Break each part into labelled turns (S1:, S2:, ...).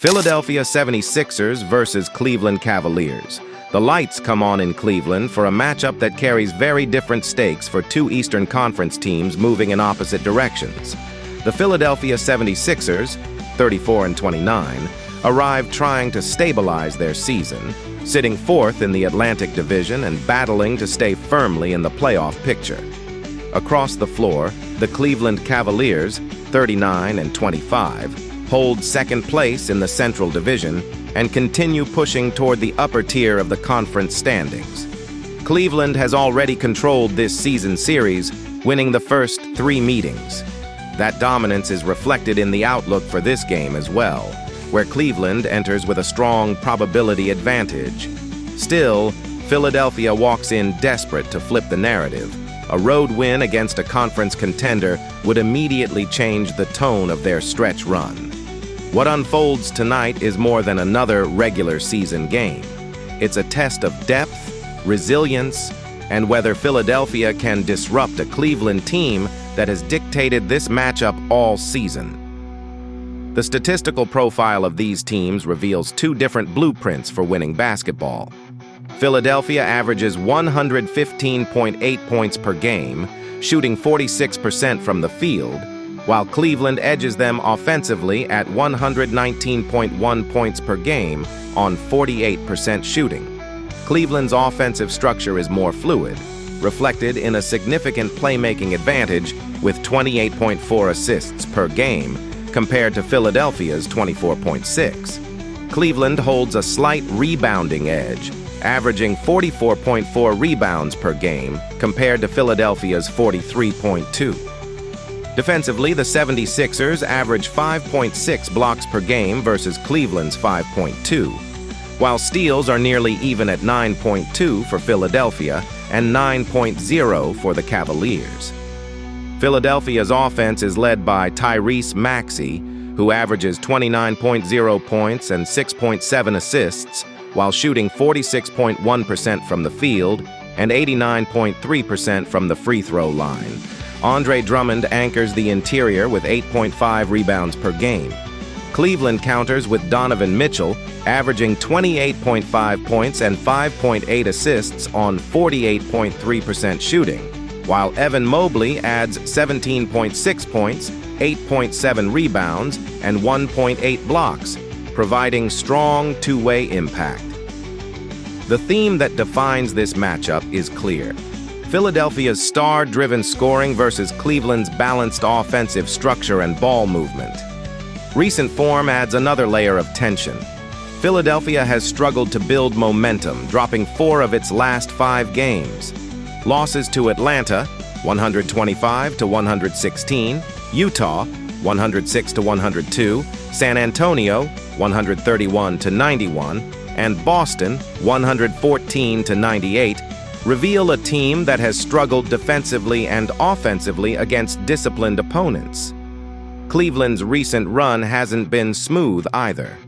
S1: Philadelphia 76ers versus Cleveland Cavaliers. The lights come on in Cleveland for a matchup that carries very different stakes for two Eastern Conference teams moving in opposite directions. The Philadelphia 76ers, 34-29, arrived trying to stabilize their season, sitting fourth in the Atlantic Division and battling to stay firmly in the playoff picture. Across the floor, the Cleveland Cavaliers, 39-25, hold second place in the Central Division and continue pushing toward the upper tier of the conference standings. Cleveland has already controlled this season series, winning the first 3 meetings. That dominance is reflected in the outlook for this game as well, where Cleveland enters with a strong probability advantage. Still, Philadelphia walks in desperate to flip the narrative. A road win against a conference contender would immediately change the tone of their stretch run. What unfolds tonight is more than another regular season game. It's a test of depth, resilience, and whether Philadelphia can disrupt a Cleveland team that has dictated this matchup all season. The statistical profile of these teams reveals 2 different blueprints for winning basketball. Philadelphia averages 115.8 points per game, shooting 46% from the field, while Cleveland edges them offensively at 119.1 points per game on 48% shooting. Cleveland's offensive structure is more fluid, reflected in a significant playmaking advantage with 28.4 assists per game compared to Philadelphia's 24.6. Cleveland holds a slight rebounding edge, averaging 44.4 rebounds per game compared to Philadelphia's 43.2. Defensively, the 76ers average 5.6 blocks per game versus Cleveland's 5.2, while steals are nearly even at 9.2 for Philadelphia and 9.0 for the Cavaliers. Philadelphia's offense is led by Tyrese Maxey, who averages 29.0 points and 6.7 assists, while shooting 46.1% from the field and 89.3% from the free throw line. Andre Drummond anchors the interior with 8.5 rebounds per game. Cleveland counters with Donovan Mitchell, averaging 28.5 points and 5.8 assists on 48.3% shooting, while Evan Mobley adds 17.6 points, 8.7 rebounds, and 1.8 blocks, providing strong two-way impact. The theme that defines this matchup is clear. Philadelphia's star-driven scoring versus Cleveland's balanced offensive structure and ball movement. Recent form adds another layer of tension. Philadelphia has struggled to build momentum, dropping 4 of its last 5 games. Losses to Atlanta, 125-116, Utah, 106-102, San Antonio, 131-91, and Boston, 114-98, reveal a team that has struggled defensively and offensively against disciplined opponents. Cleveland's recent run hasn't been smooth either.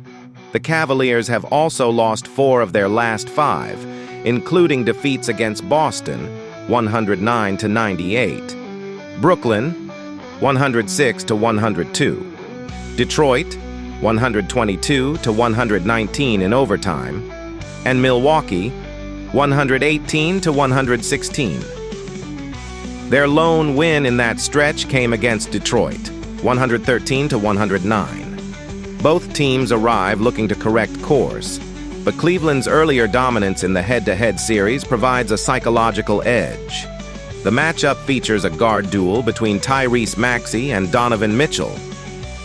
S1: The Cavaliers have also lost 4 of their last 5, including defeats against Boston, 109-98, Brooklyn, 106-102, Detroit, 122-119 in overtime, and Milwaukee, 118-116. Their lone win in that stretch came against Detroit, 113-109. Both teams arrive looking to correct course, but Cleveland's earlier dominance in the head-to-head series provides a psychological edge. The matchup features a guard duel between Tyrese Maxey and Donovan Mitchell.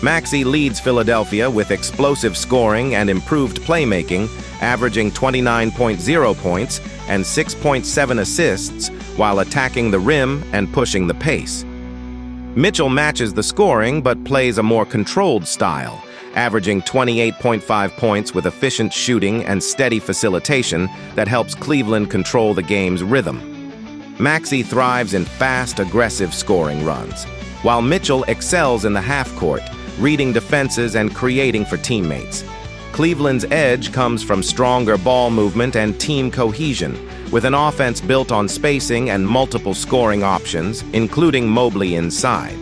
S1: Maxey leads Philadelphia with explosive scoring and improved playmaking, averaging 29.0 points and 6.7 assists while attacking the rim and pushing the pace. Mitchell matches the scoring but plays a more controlled style, averaging 28.5 points with efficient shooting and steady facilitation that helps Cleveland control the game's rhythm. Maxey thrives in fast, aggressive scoring runs, while Mitchell excels in the half-court, reading defenses and creating for teammates. Cleveland's edge comes from stronger ball movement and team cohesion, with an offense built on spacing and multiple scoring options, including Mobley inside.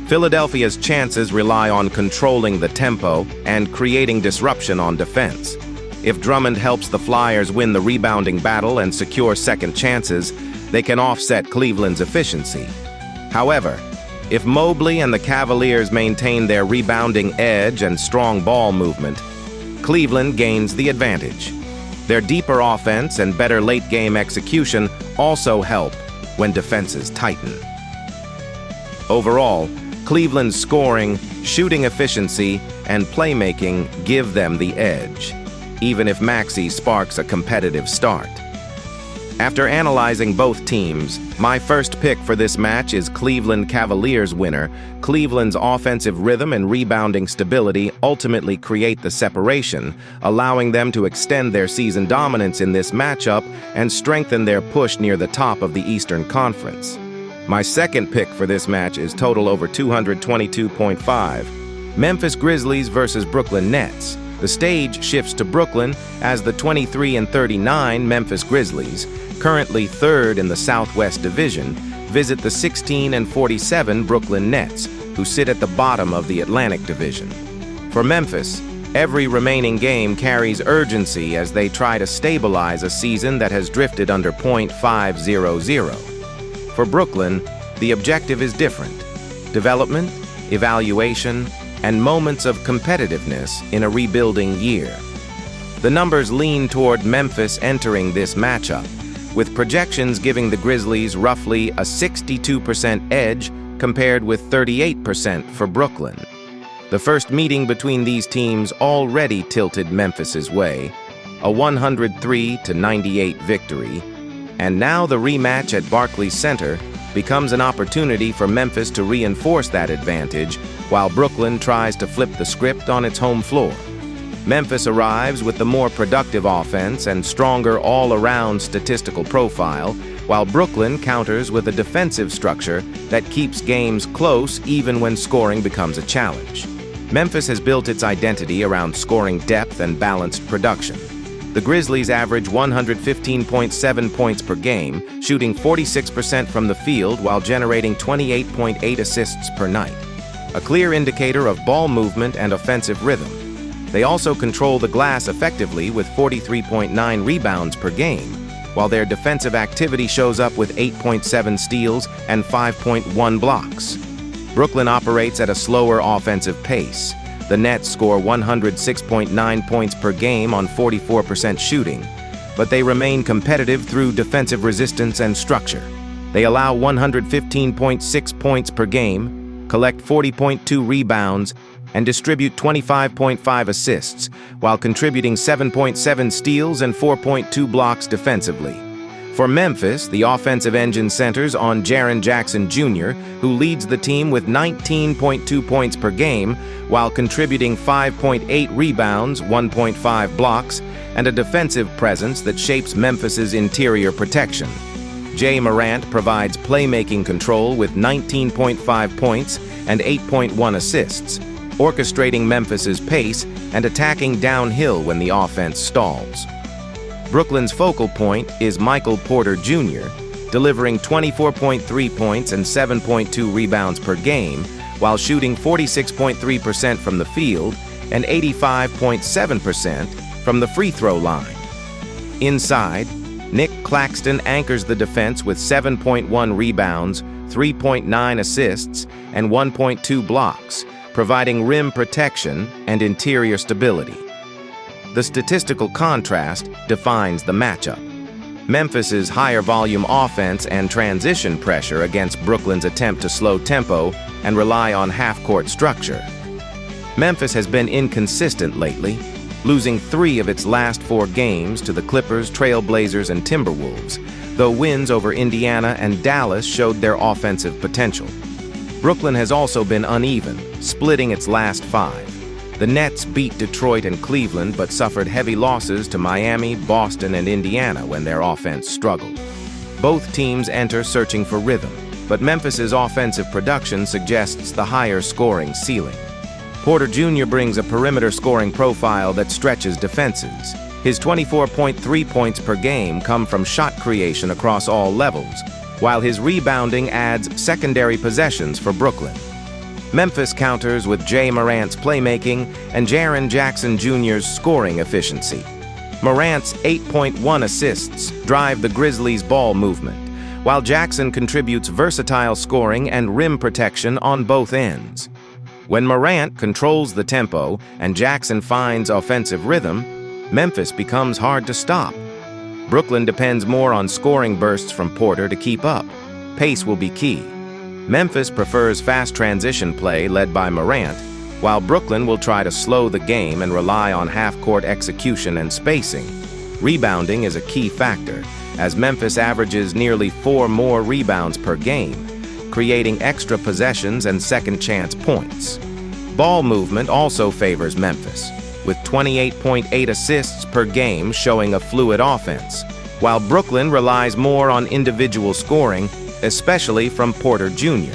S1: Philadelphia's chances rely on controlling the tempo and creating disruption on defense. If Drummond helps the Flyers win the rebounding battle and secure second chances, they can offset Cleveland's efficiency. However, if Mobley and the Cavaliers maintain their rebounding edge and strong ball movement, Cleveland gains the advantage. Their deeper offense and better late-game execution also help when defenses tighten. Overall, Cleveland's scoring, shooting efficiency, and playmaking give them the edge, even if Maxey sparks a competitive start. After analyzing both teams, my first pick for this match is Cleveland Cavaliers winner. Cleveland's offensive rhythm and rebounding stability ultimately create the separation, allowing them to extend their season dominance in this matchup and strengthen their push near the top of the Eastern Conference. My second pick for this match is total over 222.5. Memphis Grizzlies versus Brooklyn Nets. The stage shifts to Brooklyn as the 23-39 Memphis Grizzlies, currently third in the Southwest Division, visit the 16-47 Brooklyn Nets, who sit at the bottom of the Atlantic Division. For Memphis, every remaining game carries urgency as they try to stabilize a season that has drifted under .500. For Brooklyn, the objective is different: development, evaluation, and moments of competitiveness in a rebuilding year. The numbers lean toward Memphis entering this matchup, with projections giving the Grizzlies roughly a 62% edge compared with 38% for Brooklyn. The first meeting between these teams already tilted Memphis's way, a 103-98 victory, and now the rematch at Barclays Center becomes an opportunity for Memphis to reinforce that advantage while Brooklyn tries to flip the script on its home floor. Memphis arrives with the more productive offense and stronger all-around statistical profile, while Brooklyn counters with a defensive structure that keeps games close even when scoring becomes a challenge. Memphis has built its identity around scoring depth and balanced production. The Grizzlies average 115.7 points per game, shooting 46% from the field while generating 28.8 assists per night, a clear indicator of ball movement and offensive rhythm. They also control the glass effectively with 43.9 rebounds per game, while their defensive activity shows up with 8.7 steals and 5.1 blocks. Brooklyn operates at a slower offensive pace. The Nets score 106.9 points per game on 44% shooting, but they remain competitive through defensive resistance and structure. They allow 115.6 points per game, collect 40.2 rebounds, and distribute 25.5 assists, while contributing 7.7 steals and 4.2 blocks defensively. For Memphis, the offensive engine centers on Jaren Jackson Jr., who leads the team with 19.2 points per game, while contributing 5.8 rebounds, 1.5 blocks, and a defensive presence that shapes Memphis's interior protection. Jay Morant provides playmaking control with 19.5 points and 8.1 assists, orchestrating Memphis's pace and attacking downhill when the offense stalls. Brooklyn's focal point is Michael Porter Jr., delivering 24.3 points and 7.2 rebounds per game, while shooting 46.3% from the field and 85.7% from the free throw line. Inside, Nick Claxton anchors the defense with 7.1 rebounds, 3.9 assists, and 1.2 blocks, providing rim protection and interior stability. The statistical contrast defines the matchup. Memphis's higher volume offense and transition pressure against Brooklyn's attempt to slow tempo and rely on half-court structure. Memphis has been inconsistent lately, losing 3 of its last 4 games to the Clippers, Trailblazers, and Timberwolves, though wins over Indiana and Dallas showed their offensive potential. Brooklyn has also been uneven, splitting its last 5. The Nets beat Detroit and Cleveland but suffered heavy losses to Miami, Boston, and Indiana when their offense struggled. Both teams enter searching for rhythm, but Memphis's offensive production suggests the higher scoring ceiling. Porter Jr. brings a perimeter scoring profile that stretches defenses. His 24.3 points per game come from shot creation across all levels, while his rebounding adds secondary possessions for Brooklyn. Memphis counters with Jay Morant's playmaking and Jaren Jackson Jr.'s scoring efficiency. Morant's 8.1 assists drive the Grizzlies' ball movement, while Jackson contributes versatile scoring and rim protection on both ends. When Morant controls the tempo and Jackson finds offensive rhythm, Memphis becomes hard to stop. Brooklyn depends more on scoring bursts from Porter to keep up. Pace will be key. Memphis prefers fast transition play led by Morant, while Brooklyn will try to slow the game and rely on half-court execution and spacing. Rebounding is a key factor, as Memphis averages nearly 4 more rebounds per game, creating extra possessions and second-chance points. Ball movement also favors Memphis, with 28.8 assists per game showing a fluid offense, while Brooklyn relies more on individual scoring, especially from Porter Jr.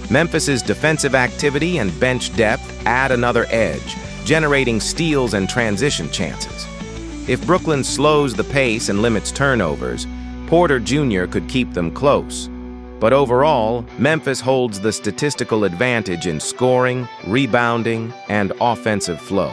S1: Memphis's defensive activity and bench depth add another edge, generating steals and transition chances. If Brooklyn slows the pace and limits turnovers, Porter Jr. could keep them close. But overall, Memphis holds the statistical advantage in scoring, rebounding, and offensive flow.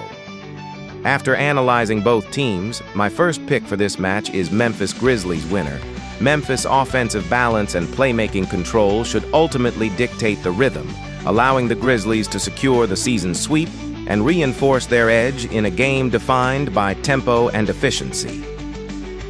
S1: After analyzing both teams, my first pick for this match is Memphis Grizzlies winner. Memphis' offensive balance and playmaking control should ultimately dictate the rhythm, allowing the Grizzlies to secure the season sweep and reinforce their edge in a game defined by tempo and efficiency.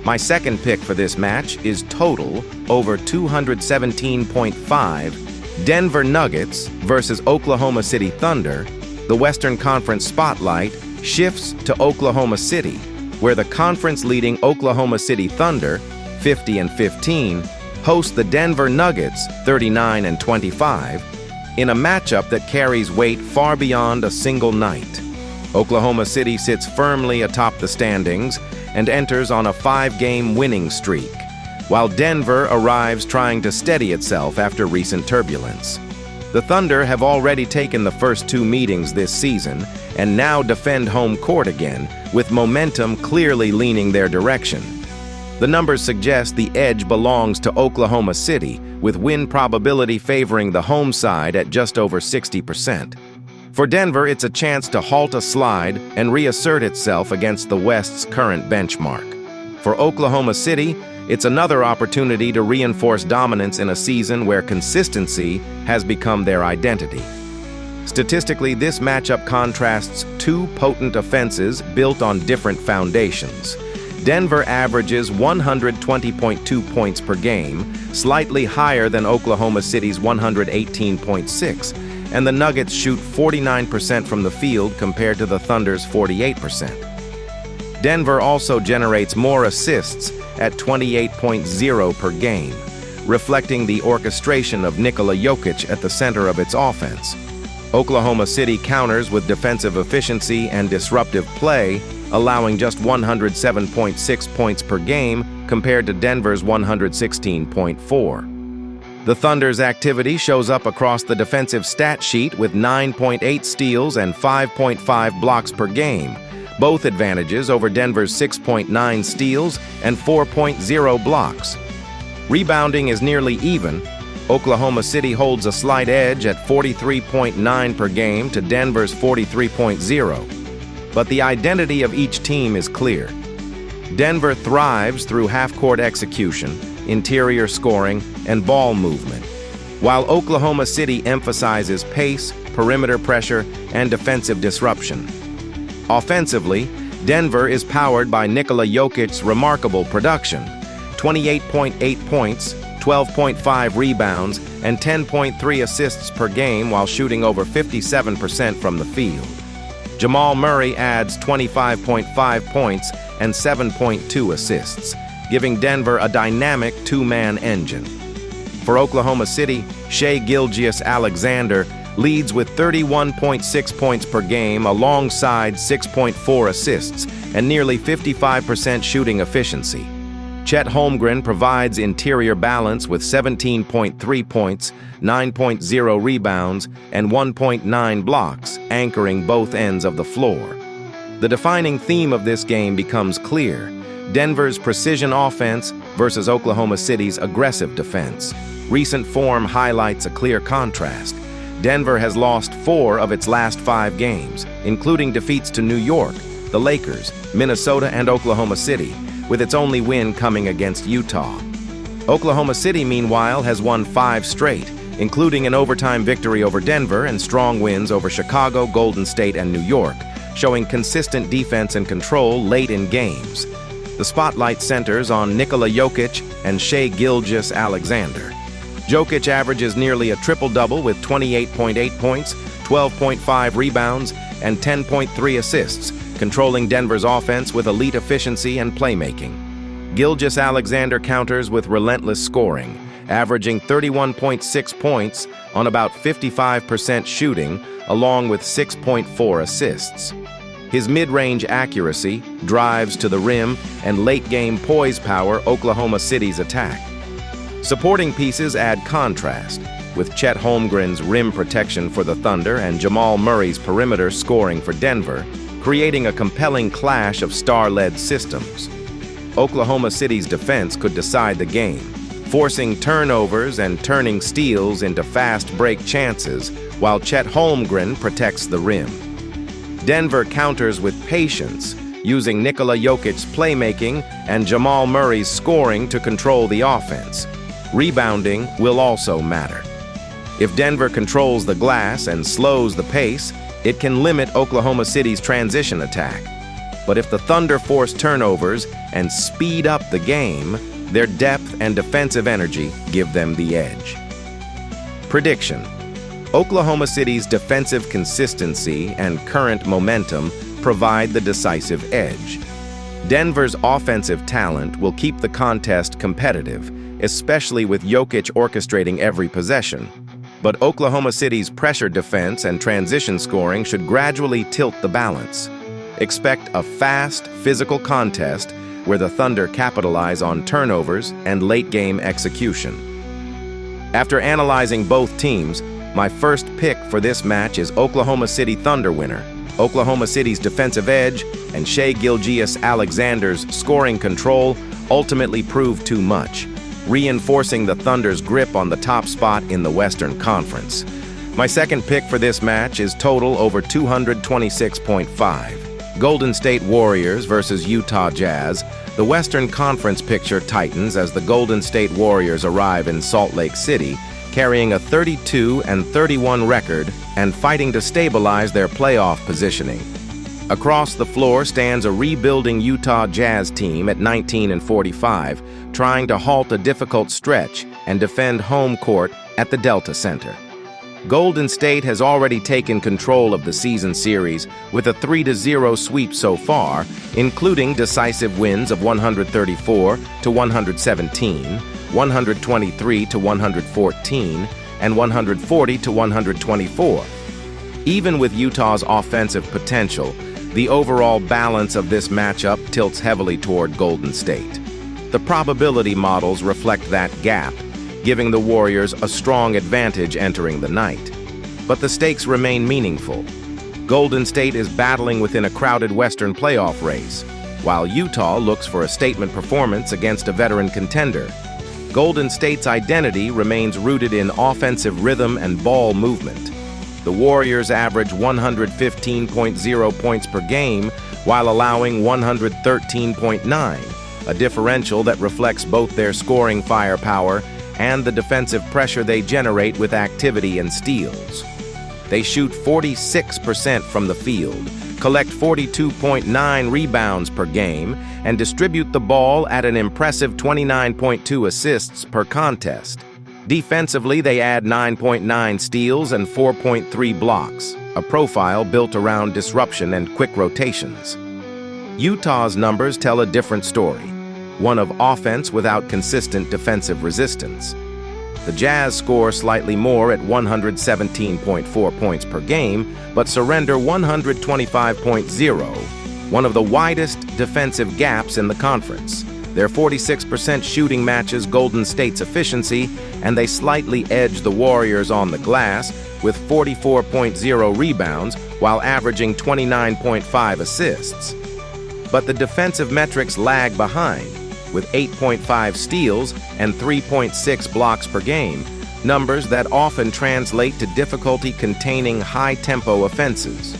S1: My second pick for this match is total over 217.5 Denver Nuggets versus Oklahoma City Thunder. The Western Conference spotlight shifts to Oklahoma City, where the conference-leading Oklahoma City Thunder, 50-15, host the Denver Nuggets, 39-25, in a matchup that carries weight far beyond a single night. Oklahoma City sits firmly atop the standings and enters on a 5-game winning streak, while Denver arrives trying to steady itself after recent turbulence. The Thunder have already taken the first 2 meetings this season and now defend home court again, with momentum clearly leaning their direction. The numbers suggest the edge belongs to Oklahoma City, with win probability favoring the home side at just over 60%. For Denver, it's a chance to halt a slide and reassert itself against the West's current benchmark. For Oklahoma City, it's another opportunity to reinforce dominance in a season where consistency has become their identity. Statistically, this matchup contrasts 2 potent offenses built on different foundations. Denver averages 120.2 points per game, slightly higher than Oklahoma City's 118.6, and the Nuggets shoot 49% from the field compared to the Thunder's 48%. Denver also generates more assists at 28.0 per game, reflecting the orchestration of Nikola Jokic at the center of its offense. Oklahoma City counters with defensive efficiency and disruptive play, allowing just 107.6 points per game compared to Denver's 116.4. The Thunder's activity shows up across the defensive stat sheet with 9.8 steals and 5.5 blocks per game, both advantages over Denver's 6.9 steals and 4.0 blocks. Rebounding is nearly even. Oklahoma City holds a slight edge at 43.9 per game to Denver's 43.0. But the identity of each team is clear. Denver thrives through half-court execution, interior scoring, and ball movement, while Oklahoma City emphasizes pace, perimeter pressure, and defensive disruption. Offensively, Denver is powered by Nikola Jokic's remarkable production: 28.8 points, 12.5 rebounds, and 10.3 assists per game while shooting over 57% from the field. Jamal Murray adds 25.5 points and 7.2 assists, giving Denver a dynamic 2-man engine. For Oklahoma City, Shai Gilgeous-Alexander leads with 31.6 points per game alongside 6.4 assists and nearly 55% shooting efficiency. Chet Holmgren provides interior balance with 17.3 points, 9.0 rebounds, and 1.9 blocks, anchoring both ends of the floor. The defining theme of this game becomes clear: Denver's precision offense versus Oklahoma City's aggressive defense. Recent form highlights a clear contrast. Denver has lost 4 of its last 5 games, including defeats to New York, the Lakers, Minnesota, and Oklahoma City, with its only win coming against Utah. Oklahoma City, meanwhile, has won 5 straight, including an overtime victory over Denver and strong wins over Chicago, Golden State, and New York, showing consistent defense and control late in games. The spotlight centers on Nikola Jokic and Shai Gilgeous-Alexander. Jokic averages nearly a triple-double with 28.8 points, 12.5 rebounds, and 10.3 assists, controlling Denver's offense with elite efficiency and playmaking. Gilgeous-Alexander counters with relentless scoring, averaging 31.6 points on about 55% shooting, along with 6.4 assists. His mid-range accuracy, drives to the rim, and late-game poise power Oklahoma City's attack. Supporting pieces add contrast, with Chet Holmgren's rim protection for the Thunder and Jamal Murray's perimeter scoring for Denver, creating a compelling clash of star-led systems. Oklahoma City's defense could decide the game, forcing turnovers and turning steals into fast break chances, while Chet Holmgren protects the rim. Denver counters with patience, using Nikola Jokic's playmaking and Jamal Murray's scoring to control the offense. Rebounding will also matter. If Denver controls the glass and slows the pace, it can limit Oklahoma City's transition attack. But if the Thunder force turnovers and speed up the game, their depth and defensive energy give them the edge. Prediction: Oklahoma City's defensive consistency and current momentum provide the decisive edge. Denver's offensive talent will keep the contest competitive, especially with Jokic orchestrating every possession. But Oklahoma City's pressure defense and transition scoring should gradually tilt the balance. Expect a fast, physical contest where the Thunder capitalize on turnovers and late-game execution. After analyzing both teams, my first pick for this match is Oklahoma City Thunder winner. Oklahoma City's defensive edge and Shai Gilgeous-Alexander's scoring control ultimately proved too much, reinforcing the Thunder's grip on the top spot in the Western Conference. My second pick for this match is total over 226.5. Golden State Warriors versus Utah Jazz. The Western Conference picture tightens as the Golden State Warriors arrive in Salt Lake City, carrying a 32-31 record and fighting to stabilize their playoff positioning. Across the floor stands a rebuilding Utah Jazz team at 19-45, trying to halt a difficult stretch and defend home court at the Delta Center. Golden State has already taken control of the season series with a 3-0 sweep so far, including decisive wins of 134-117, 123-114, and 140-124. Even with Utah's offensive potential, the overall balance of this matchup tilts heavily toward Golden State. The probability models reflect that gap, giving the Warriors a strong advantage entering the night. But the stakes remain meaningful. Golden State is battling within a crowded Western playoff race, while Utah looks for a statement performance against a veteran contender. Golden State's identity remains rooted in offensive rhythm and ball movement. The Warriors average 115.0 points per game while allowing 113.9, a differential that reflects both their scoring firepower and the defensive pressure they generate with activity and steals. They shoot 46% from the field, collect 42.9 rebounds per game, and distribute the ball at an impressive 29.2 assists per contest. Defensively, they add 9.9 steals and 4.3 blocks, a profile built around disruption and quick rotations. Utah's numbers tell a different story, one of offense without consistent defensive resistance. The Jazz score slightly more at 117.4 points per game, but surrender 125.0, one of the widest defensive gaps in the conference. Their 46% shooting matches Golden State's efficiency, and they slightly edge the Warriors on the glass with 44.0 rebounds while averaging 29.5 assists. But the defensive metrics lag behind, with 8.5 steals and 3.6 blocks per game, numbers that often translate to difficulty containing high-tempo offenses.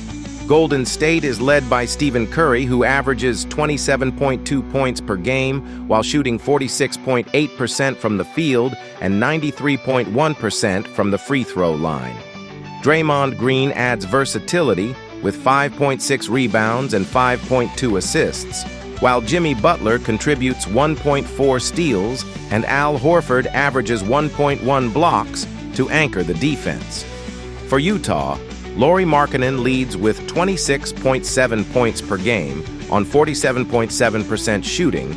S1: Golden State is led by Stephen Curry, who averages 27.2 points per game while shooting 46.8% from the field and 93.1% from the free throw line. Draymond Green adds versatility with 5.6 rebounds and 5.2 assists, while Jimmy Butler contributes 1.4 steals and Al Horford averages 1.1 blocks to anchor the defense. For Utah, Lauri Markkanen leads with 26.7 points per game on 47.7% shooting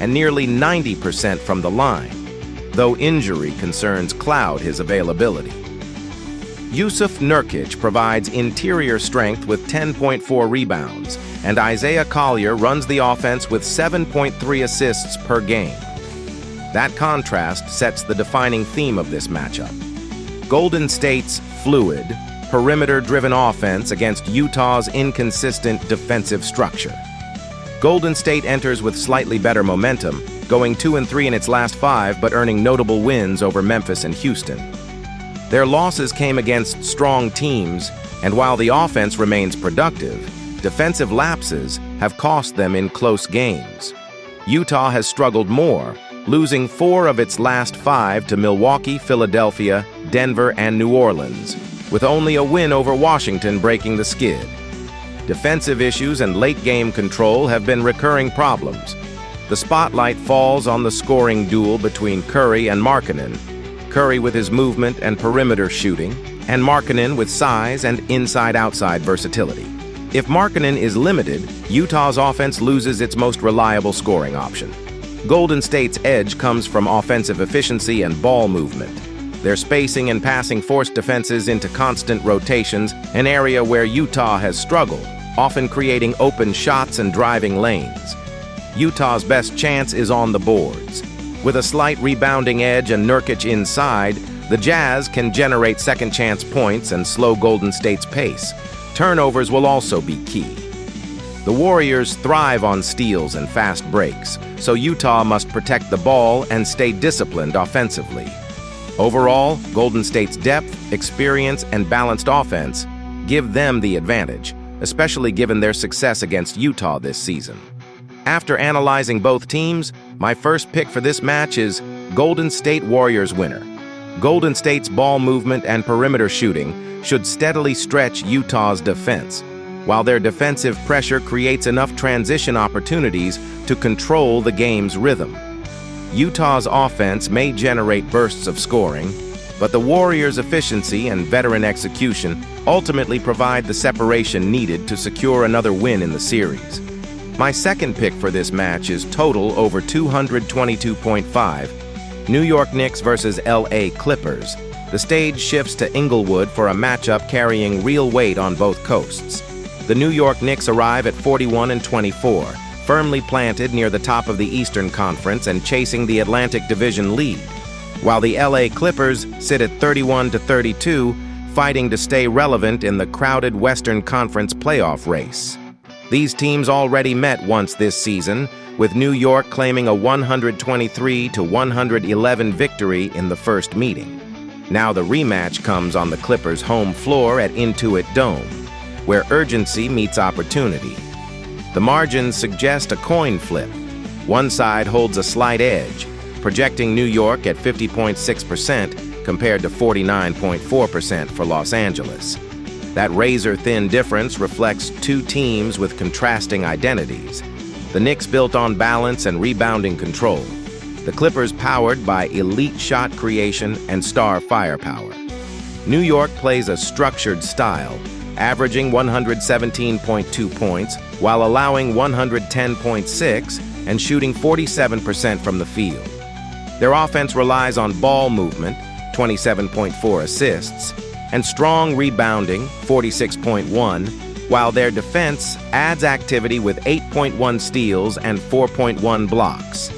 S1: and nearly 90% from the line, though injury concerns cloud his availability. Jusuf Nurkic provides interior strength with 10.4 rebounds, and Isaiah Collier runs the offense with 7.3 assists per game. That contrast sets the defining theme of this matchup. Golden State's fluid, perimeter-driven offense against Utah's inconsistent defensive structure. Golden State enters with slightly better momentum, going 2-3 in its last 5 but earning notable wins over Memphis and Houston. Their losses came against strong teams, and while the offense remains productive, defensive lapses have cost them in close games. Utah has struggled more, losing 4 of its last 5 to Milwaukee, Philadelphia, Denver, and New Orleans, with only a win over Washington breaking the skid. Defensive issues and late-game control have been recurring problems. The spotlight falls on the scoring duel between Curry and Markkanen, Curry with his movement and perimeter shooting, and Markkanen with size and inside-outside versatility. If Markkanen is limited, Utah's offense loses its most reliable scoring option. Golden State's edge comes from offensive efficiency and ball movement. Their spacing and passing force defenses into constant rotations, an area where Utah has struggled, often creating open shots and driving lanes. Utah's best chance is on the boards. With a slight rebounding edge and Nurkic inside, the Jazz can generate second-chance points and slow Golden State's pace. Turnovers will also be key. The Warriors thrive on steals and fast breaks, so Utah must protect the ball and stay disciplined offensively. Overall, Golden State's depth, experience, and balanced offense give them the advantage, especially given their success against Utah this season. After analyzing both teams, my first pick for this match is Golden State Warriors winner. Golden State's ball movement and perimeter shooting should steadily stretch Utah's defense, while their defensive pressure creates enough transition opportunities to control the game's rhythm. Utah's offense may generate bursts of scoring, but the Warriors' efficiency and veteran execution ultimately provide the separation needed to secure another win in the series. My second pick for this match is total over 222.5, New York Knicks versus LA Clippers. The stage shifts to Inglewood for a matchup carrying real weight on both coasts. The New York Knicks arrive at 41-24, firmly planted near the top of the Eastern Conference and chasing the Atlantic Division lead, while the LA Clippers sit at 31-32, fighting to stay relevant in the crowded Western Conference playoff race. These teams already met once this season, with New York claiming a 123-111 victory in the first meeting. Now the rematch comes on the Clippers' home floor at Intuit Dome, where urgency meets opportunity. The margins suggest a coin flip. One side holds a slight edge, projecting New York at 50.6% compared to 49.4% for Los Angeles. That razor-thin difference reflects two teams with contrasting identities. The Knicks built on balance and rebounding control. The Clippers powered by elite shot creation and star firepower. New York plays a structured style, averaging 117.2 points while allowing 110.6 and shooting 47% from the field. Their offense relies on ball movement, 27.4 assists, and strong rebounding, 46.1, while their defense adds activity with 8.1 steals and 4.1 blocks.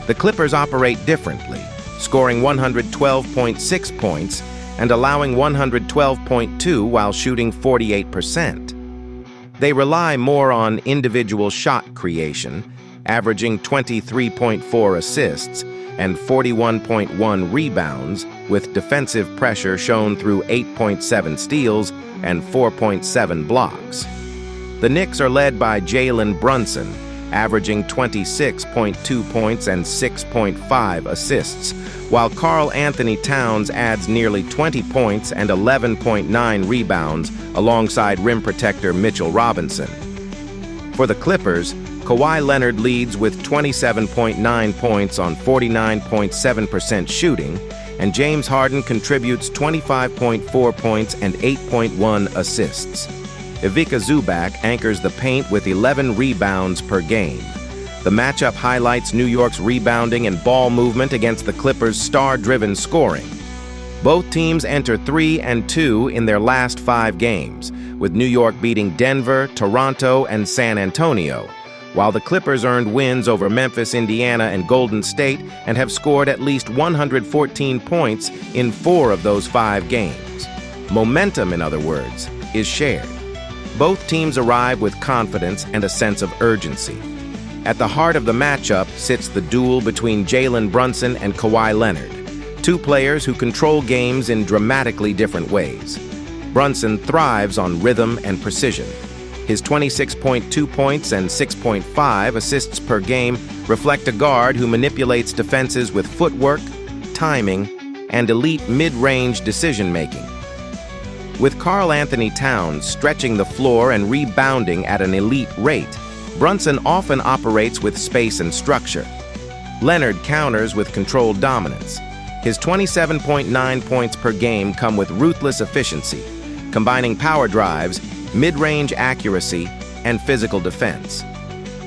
S1: The Clippers operate differently, scoring 112.6 points and allowing 112.2 while shooting 48%. They rely more on individual shot creation, averaging 23.4 assists and 41.1 rebounds, with defensive pressure shown through 8.7 steals and 4.7 blocks. The Knicks are led by Jalen Brunson, averaging 26.2 points and 6.5 assists, while Karl Anthony Towns adds nearly 20 points and 11.9 rebounds alongside rim protector Mitchell Robinson. For the Clippers, Kawhi Leonard leads with 27.9 points on 49.7% shooting, and James Harden contributes 25.4 points and 8.1 assists. Ivica Zubac anchors the paint with 11 rebounds per game. The matchup highlights New York's rebounding and ball movement against the Clippers' star-driven scoring. Both teams enter 3-2 in their last 5 games, with New York beating Denver, Toronto, and San Antonio, while the Clippers earned wins over Memphis, Indiana, and Golden State and have scored at least 114 points in 4 of those 5 games. Momentum, in other words, is shared. Both teams arrive with confidence and a sense of urgency. At the heart of the matchup sits the duel between Jalen Brunson and Kawhi Leonard, 2 players who control games in dramatically different ways. Brunson thrives on rhythm and precision. His 26.2 points and 6.5 assists per game reflect a guard who manipulates defenses with footwork, timing, and elite mid-range decision-making. With Karl Anthony Towns stretching the floor and rebounding at an elite rate, Brunson often operates with space and structure. Leonard counters with controlled dominance. His 27.9 points per game come with ruthless efficiency, combining power drives, mid-range accuracy, and physical defense.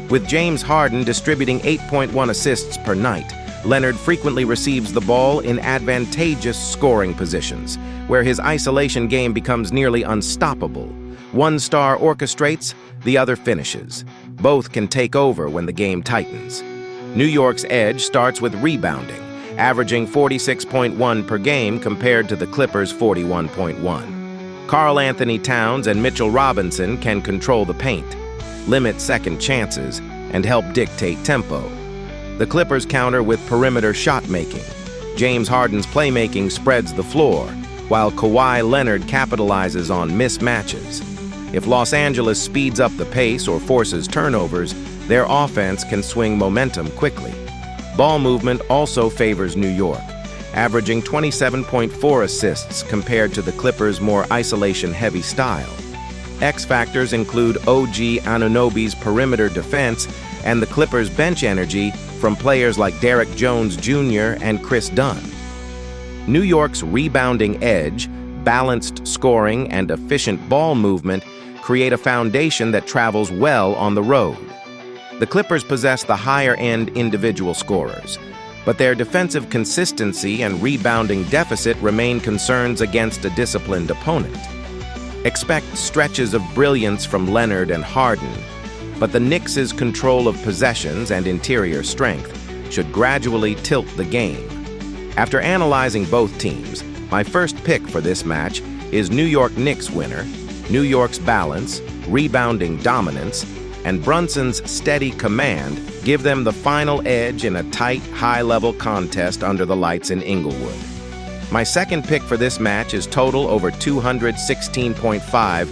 S1: With James Harden distributing 8.1 assists per night, Leonard frequently receives the ball in advantageous scoring positions, where his isolation game becomes nearly unstoppable. One star orchestrates, the other finishes. Both can take over when the game tightens. New York's edge starts with rebounding, averaging 46.1 per game compared to the Clippers' 41.1. Karl Anthony Towns and Mitchell Robinson can control the paint, limit second chances, and help dictate tempo. The Clippers counter with perimeter shot-making. James Harden's playmaking spreads the floor, while Kawhi Leonard capitalizes on mismatches. If Los Angeles speeds up the pace or forces turnovers, their offense can swing momentum quickly. Ball movement also favors New York, averaging 27.4 assists compared to the Clippers' more isolation-heavy style. X factors include OG Anunoby's perimeter defense and the Clippers' bench energy from players like Derek Jones Jr. and Chris Dunn. New York's rebounding edge, balanced scoring, and efficient ball movement create a foundation that travels well on the road. The Clippers possess the higher-end individual scorers, but their defensive consistency and rebounding deficit remain concerns against a disciplined opponent. Expect stretches of brilliance from Leonard and Harden, but the Knicks' control of possessions and interior strength should gradually tilt the game. After analyzing both teams, my first pick for this match is New York Knicks winner. New York's balance, rebounding dominance, and Brunson's steady command give them the final edge in a tight, high-level contest under the lights in Inglewood. My second pick for this match is total over 216.5